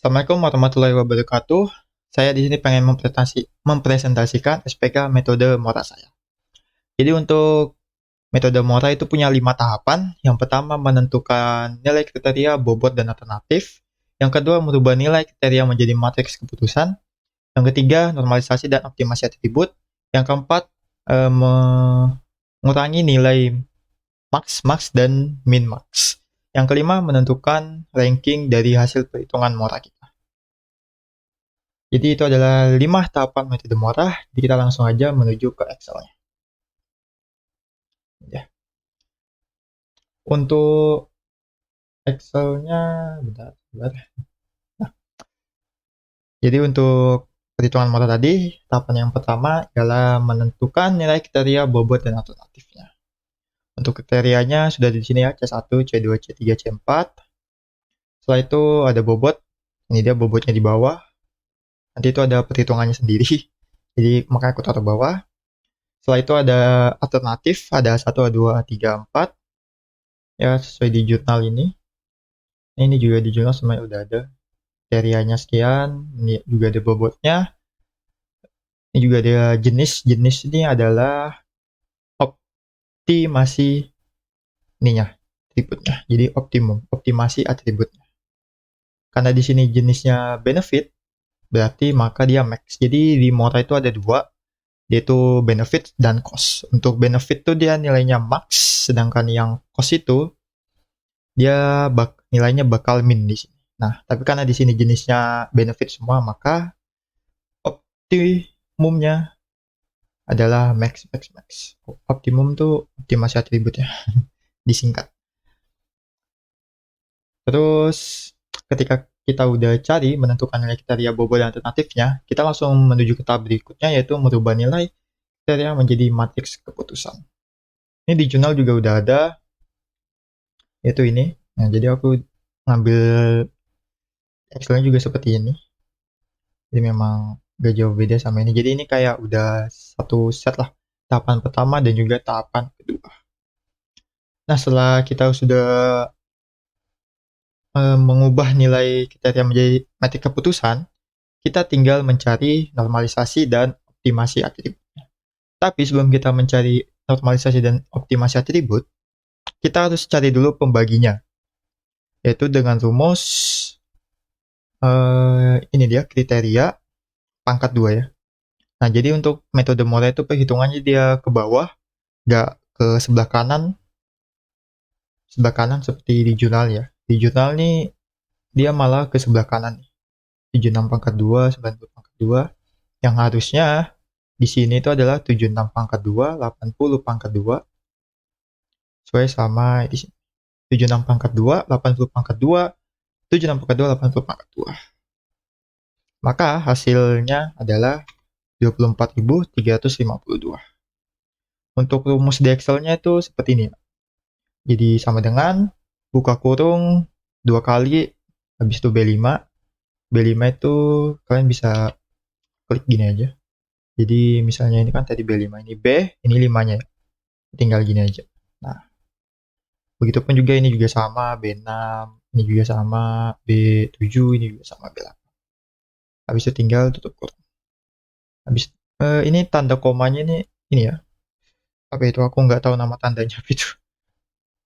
Assalamualaikum warahmatullahi wabarakatuh. Saya di sini pengen mempresentasikan SPK metode Mora saya. Jadi untuk metode Mora itu punya 5 tahapan. Yang pertama menentukan nilai kriteria, bobot, dan alternatif. Yang kedua merubah nilai kriteria menjadi matriks keputusan. Yang ketiga normalisasi dan optimasi atribut. Yang keempat mengurangi nilai max dan min max. Yang kelima menentukan ranking dari hasil perhitungan Mora kita. Jadi itu adalah 5 tahapan metode Mora. Jadi kita langsung aja menuju ke Excel-nya. Ya. Untuk Excel-nya, bentar. Nah, jadi untuk perhitungan Mora tadi, tahapan yang pertama adalah menentukan nilai kriteria, bobot, dan alternatifnya. Untuk kriterianya sudah di sini ya, C1, C2, C3, C4. Setelah itu ada bobot. Ini dia bobotnya di bawah. Nanti itu ada perhitungannya sendiri. Jadi makanya aku taruh bawah. Setelah itu ada alternatif, ada 1, 2, 3, 4. Ya, sesuai di jurnal ini. Ini juga di jurnal semuanya udah ada. Kriterianya sekian, ini juga ada bobotnya. Ini juga ada jenis ini adalah optimasi ininya, atributnya. Jadi optimasi atributnya. Karena di sini jenisnya benefit, berarti maka dia max. Jadi di Mora itu ada dua, yaitu benefit dan cost. Untuk benefit itu dia nilainya max, sedangkan yang cost itu dia nilainya bakal min di sini. Nah, tapi karena di sini jenisnya benefit semua, maka optimumnya adalah max. Optimum tuh optimasi atributnya, disingkat. Terus ketika kita udah cari menentukan nilai kriteria, bobot, dan alternatifnya, kita langsung menuju ke tahap berikutnya, yaitu merubah nilai kriteria menjadi matriks keputusan. Ini di jurnal juga udah ada, yaitu ini. Nah, jadi aku ngambil Excel-nya juga seperti ini. Jadi memang gak jauh beda sama ini. Jadi ini kayak udah satu set lah. Tahapan pertama dan juga tahapan kedua. Nah, setelah kita sudah mengubah nilai kriteria menjadi matriks keputusan, kita tinggal mencari normalisasi dan optimasi atributnya. Tapi sebelum kita mencari normalisasi dan optimasi atribut, kita harus cari dulu pembaginya, yaitu dengan rumus ini dia kriteria pangkat 2 ya. Nah, jadi untuk metode Mora itu perhitungannya dia ke bawah, nggak ke sebelah kanan seperti di jurnal ya. Di jurnal nih dia malah ke sebelah kanan nih. 76 pangkat 2, 90 pangkat 2. Yang harusnya di sini itu adalah 76 pangkat 2, 80 pangkat 2. Sesuai sama di sini. 76 pangkat 2, 80 pangkat 2, 76 pangkat 2, 80 pangkat 2. Maka hasilnya adalah 24.352. Untuk rumus di Excel-nya itu seperti ini. Jadi sama dengan buka kurung 2 kali, habis itu B5. B5 itu kalian bisa klik gini aja. Jadi misalnya ini kan tadi B5, ini B, ini 5-nya ya. Tinggal gini aja. Nah, begitupun juga ini juga sama, B6, ini juga sama, B7, ini juga sama, B8. Habis itu tinggal tutup kurung. Habis ini tanda komanya ini ya. Apa itu, aku nggak tahu nama tandanya itu.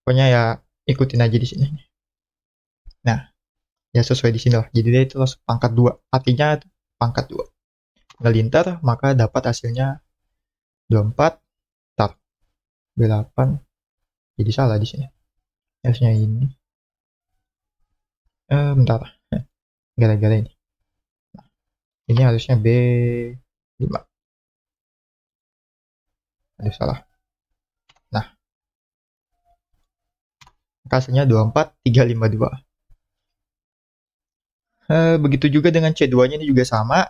Pokoknya ya ikutin aja di sini. Nah, ya sesuai di sini lah. Jadi dia itu langsung pangkat 2. Artinya pangkat 2. Ngelinter, maka dapat hasilnya 24, tar, B8. Jadi salah di sini. Harusnya ini. Bentar. Gara-gara ini. Nah, ini harusnya B5. Aduh, salah. Nah, hasilnya 24352. Begitu juga dengan C2-nya ini juga sama.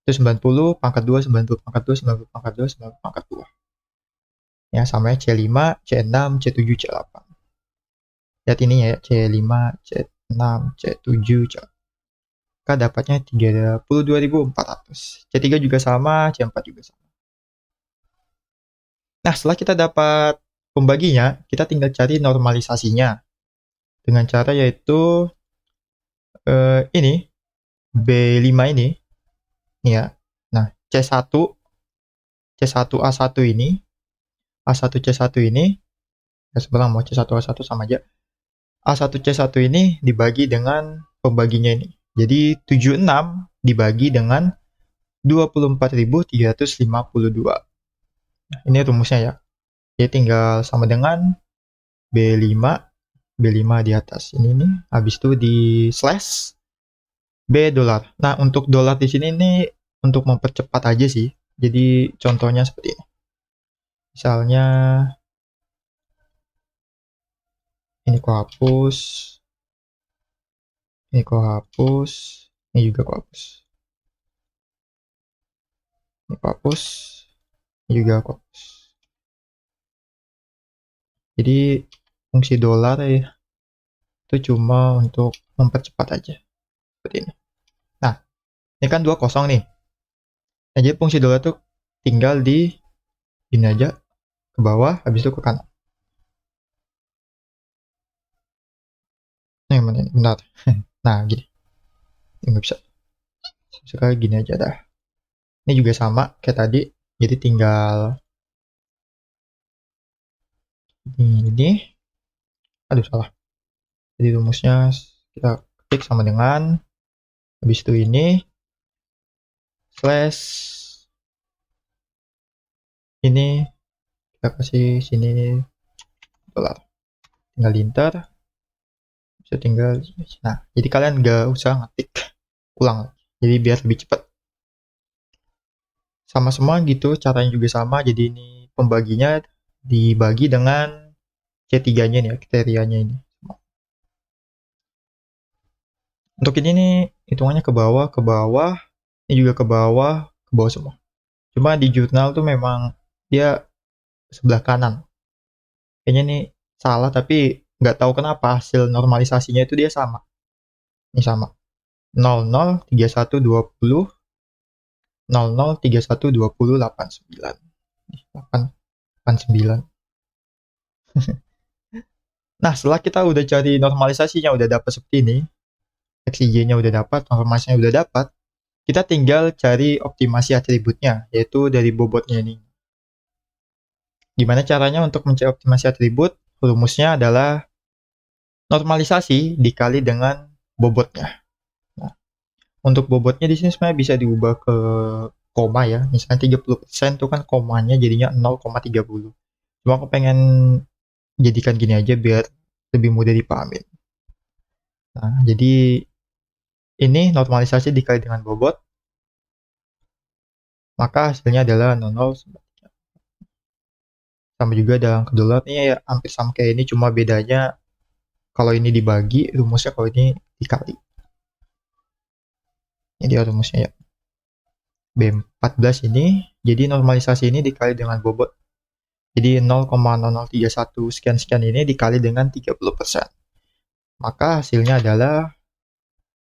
Itu 90 pangkat 2, 90 pangkat 2, 90 pangkat 2, 90 pangkat 2. Ya, sama ya C5, C6, C7, C8. Lihat ini ya, C5, C6, C7, C8. Maka dapatnya 32.400. C3 juga sama, C4 juga sama. Nah, setelah kita dapat pembaginya, kita tinggal cari normalisasinya. Dengan cara yaitu ini B5 ini ya. Nah, C1A1 ini, A1C1 ini, ya sebenarnya mau C1A1 sama aja. A1C1 ini dibagi dengan pembaginya ini. Jadi 76 dibagi dengan 24.352. Nah, ini rumusnya ya. Jadi tinggal sama dengan B5 di atas ini nih, habis itu di slash B dolar. Nah, untuk dolar di sini nih untuk mempercepat aja sih. Jadi contohnya seperti ini. Misalnya ini kau hapus, ini kau hapus, ini juga kau hapus. Ini kau hapus, ini juga kau hapus. Jadi fungsi dolar ya itu cuma untuk mempercepat aja seperti ini. Nah, ini kan 20 nih. Nah, jadi fungsi dolar tuh tinggal di ini aja ke bawah, habis itu ke kanan. Nah, yang mana ini? Benar. Nah, gini. Nggak bisa. Sekali gini aja dah. Ini juga sama kayak tadi. Jadi tinggal ini. Aduh, salah. Jadi rumusnya kita ketik sama dengan habis itu ini slash ini kita kasih sini dolar. Tinggal enter. Bisa tinggal. Nah, jadi kalian nggak usah ngetik ulang. Jadi biar lebih cepat. Sama semua gitu, caranya juga sama. Jadi ini pembaginya dibagi dengan C3-nya nih ya, kriterianya ini. Untuk ini nih, hitungannya ke bawah, ini juga ke bawah semua. Cuma di jurnal tuh memang dia sebelah kanan. Kayaknya nih salah, tapi nggak tahu kenapa hasil normalisasinya itu dia sama. Ini sama. 00, 31, 20, 00, 31, 20, 89. 89. Nah, setelah kita udah cari normalisasinya, udah dapat seperti ini, XIJ-nya udah dapat, normalisasinya udah dapat, kita tinggal cari optimasi atributnya, yaitu dari bobotnya ini. Gimana caranya untuk mencari optimasi atribut? Rumusnya adalah normalisasi dikali dengan bobotnya. Nah, untuk bobotnya di sini sebenarnya bisa diubah ke koma ya. Misalnya 30% itu kan komanya jadinya 0,30. Cuma aku pengen jadikan gini aja biar lebih mudah dipahamin. Nah, jadi ini normalisasi dikali dengan bobot, maka hasilnya adalah 00. Sama juga dalam ke dolar ini ya hampir sama kayak ini, cuma bedanya kalau ini dibagi, rumusnya kalau ini dikali. Ini dia rumusnya ya. B14 ini, jadi normalisasi ini dikali dengan bobot. Jadi 0,0031 sekian-sekian ini dikali dengan 30%. Maka hasilnya adalah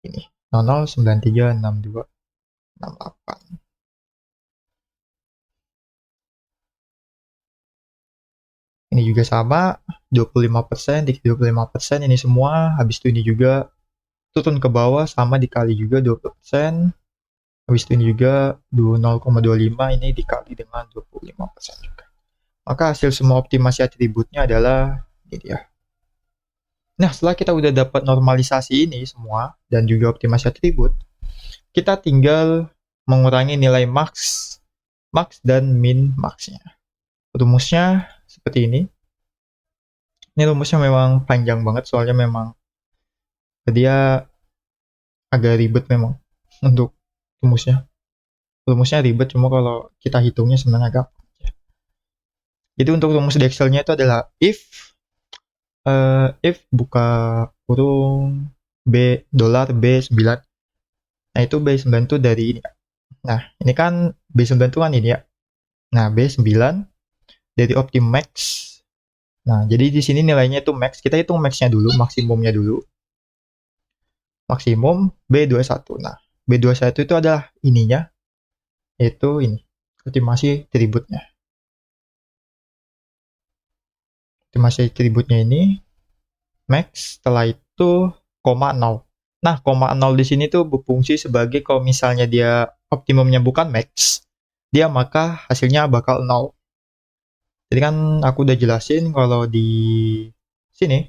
ini, 00936268. Ini juga sama, 25%, dikali 25%, ini semua, habis itu ini juga turun ke bawah, sama dikali juga 20%, habis itu ini juga 0,25 ini dikali dengan 25% juga. Maka hasil semua optimasi atributnya adalah ini dia. Nah, setelah kita udah dapat normalisasi ini semua, dan juga optimasi atribut, kita tinggal mengurangi nilai max dan min maxnya. Rumusnya seperti ini. Ini rumusnya memang panjang banget, soalnya memang dia agak ribet memang untuk rumusnya. Rumusnya ribet, cuma kalau kita hitungnya sebenarnya agak. Jadi untuk rumus di Excel-nya itu adalah if buka kurung B dolar B9. Nah, itu B9 itu dari ini. Nah, ini kan B9 itu kan ini ya. Nah, B9 dari Optimax. Nah, jadi di sini nilainya itu max. Kita hitung max-nya dulu, maksimumnya dulu. Maksimum B21. Nah, B21 itu adalah ininya, yaitu ini, optimasi atributnya. Optimasi atributnya ini max, setelah itu koma 0. Nah, koma 0 di sini tuh berfungsi sebagai kalau misalnya dia optimumnya bukan max, dia maka hasilnya bakal 0. Jadi kan aku udah jelasin kalau di sini,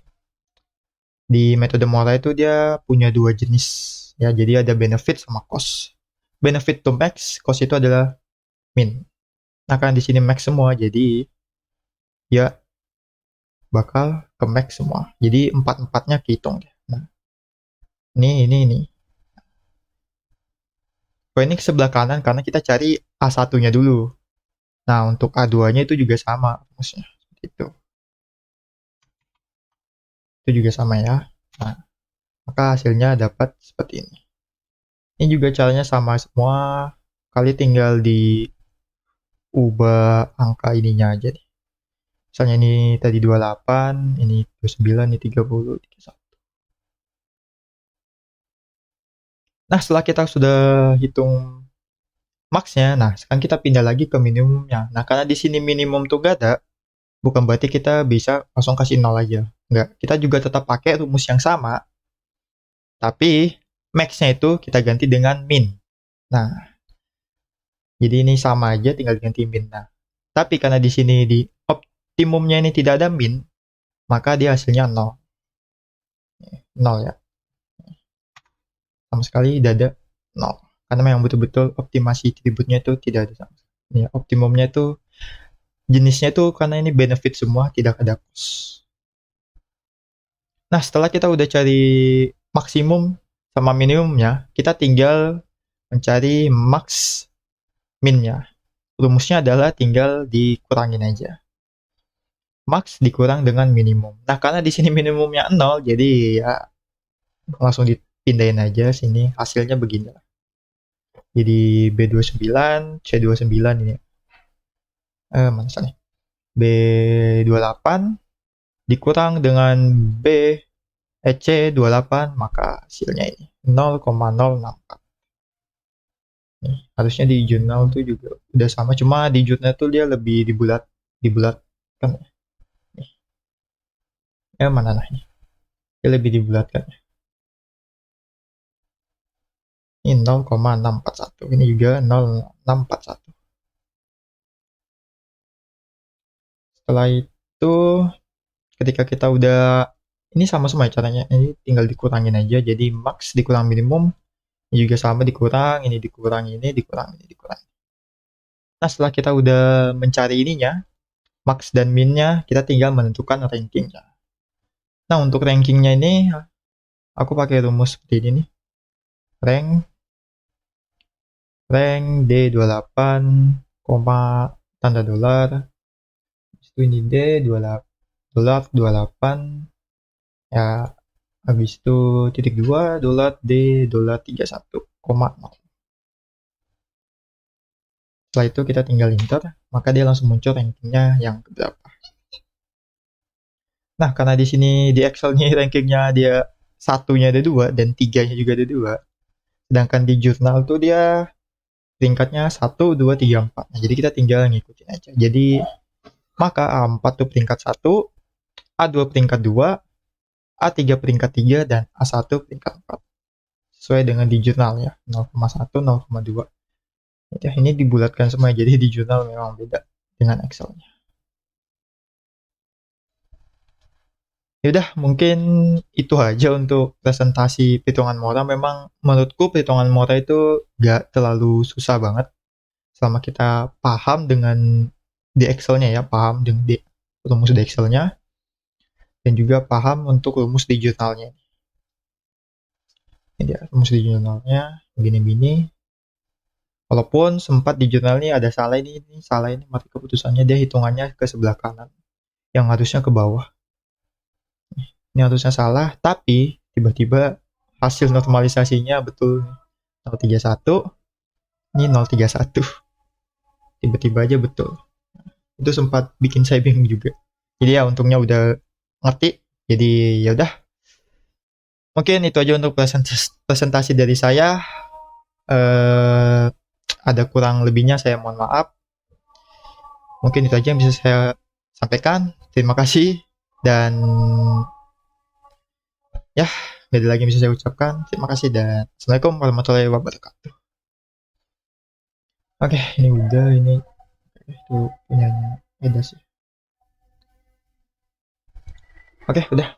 di metode Mora itu dia punya dua jenis. Ya, jadi ada benefit sama cost. Benefit to max, cost itu adalah min. Nah, kan di sini max semua, jadi ya bakal ke max semua. Jadi empat-empatnya kehitung. Nah, ini. Kalau ini ke sebelah kanan karena kita cari A1-nya dulu. Nah, untuk A2-nya itu juga sama rumusnya. Itu. Itu juga sama ya. Nah, maka hasilnya dapat seperti ini. Ini juga caranya sama semua. Kali tinggal diubah angka ininya aja nih. Misalnya ini tadi 28, ini 29, ini 30, 31. Nah, setelah kita sudah hitung max-nya, nah sekarang kita pindah lagi ke minimumnya. Nah, karena di sini minimum tuh gak ada, bukan berarti kita bisa langsung kasih 0 aja. Enggak, kita juga tetap pakai rumus yang sama, tapi max-nya itu kita ganti dengan min. Nah, jadi ini sama aja, tinggal ganti min. Nah, tapi karena di sini di optimumnya ini tidak ada min, maka dia hasilnya 0. 0 ya. Sama sekali tidak ada 0. Karena memang betul-betul optimasi atributnya itu tidak ada sama. Ya, optimumnya itu jenisnya itu karena ini benefit semua, tidak ada cost. Nah, setelah kita udah cari maksimum sama minimumnya, kita tinggal mencari max minnya. Rumusnya adalah tinggal dikurangin aja. Max dikurang dengan minimum. Nah, karena di sini minimumnya 0, jadi ya langsung dipindahin aja sini. Hasilnya begini. Jadi B29, C29 ini. Mana nih? B28 dikurang dengan C28, maka hasilnya ini 0,064. Nih, harusnya di jurnal tuh juga udah sama, cuma di jurnal tuh dia lebih dibulatkan ya. Nih. Mana nih? Dia lebih dibulatkan ya. Ini 0,641. Ini juga 0,641. Setelah itu ketika kita udah ini sama semua caranya, ini tinggal dikurangin aja, jadi max dikurang minimum, ini juga sama dikurang, ini dikurang, ini dikurang, ini dikurang. Nah, setelah kita udah mencari ininya, max dan minnya, kita tinggal menentukan rankingnya. Nah, untuk rankingnya ini aku pakai rumus seperti ini nih. Rank D28, tanda dolar. Itu ini $28 ya, habis itu titik 2 dolar D dolar 31,0. Setelah itu kita tinggal enter, maka dia langsung muncul rankingnya yang keberapa. Nah, karena di sini di Excel nya rankingnya dia satunya ada 2 dan 3-nya juga ada 2, sedangkan di jurnal tuh dia peringkatnya 1, 2, 3, 4. Nah, jadi kita tinggal ngikutin aja. Jadi maka A4 tuh peringkat 1, A2 peringkat 2, A3 peringkat 3, dan A1 peringkat 4. Sesuai dengan di jurnal ya, 0,1, 0,2. Ya, ini dibulatkan semua, jadi di jurnal memang beda dengan Excel-nya. Yaudah, mungkin itu aja untuk presentasi perhitungan Mora. Memang menurutku perhitungan Mora itu gak terlalu susah banget selama kita paham dengan di Excel-nya ya, paham dengan di rumus di Excel-nya, dan juga paham untuk rumus di jurnalnya. Ini dia rumus di jurnalnya, begini-begini. Walaupun sempat di jurnal ini ada salah ini maka keputusannya dia hitungannya ke sebelah kanan, yang harusnya ke bawah. Ini harusnya salah, tapi tiba-tiba hasil normalisasinya betul 031, ini 031. Tiba-tiba aja betul. Itu sempat bikin saya bingung juga. Jadi ya untungnya udah ngerti. Jadi ya udah. Mungkin itu aja untuk presentasi dari saya. Ada kurang lebihnya saya mohon maaf. Mungkin itu aja yang bisa saya sampaikan. Terima kasih dan ya Gak ada lagi yang bisa saya ucapkan. Terima kasih dan Assalamualaikum warahmatullahi wabarakatuh. Oke, ini udah, ini itu punyanya Eda sih. Oke, udah.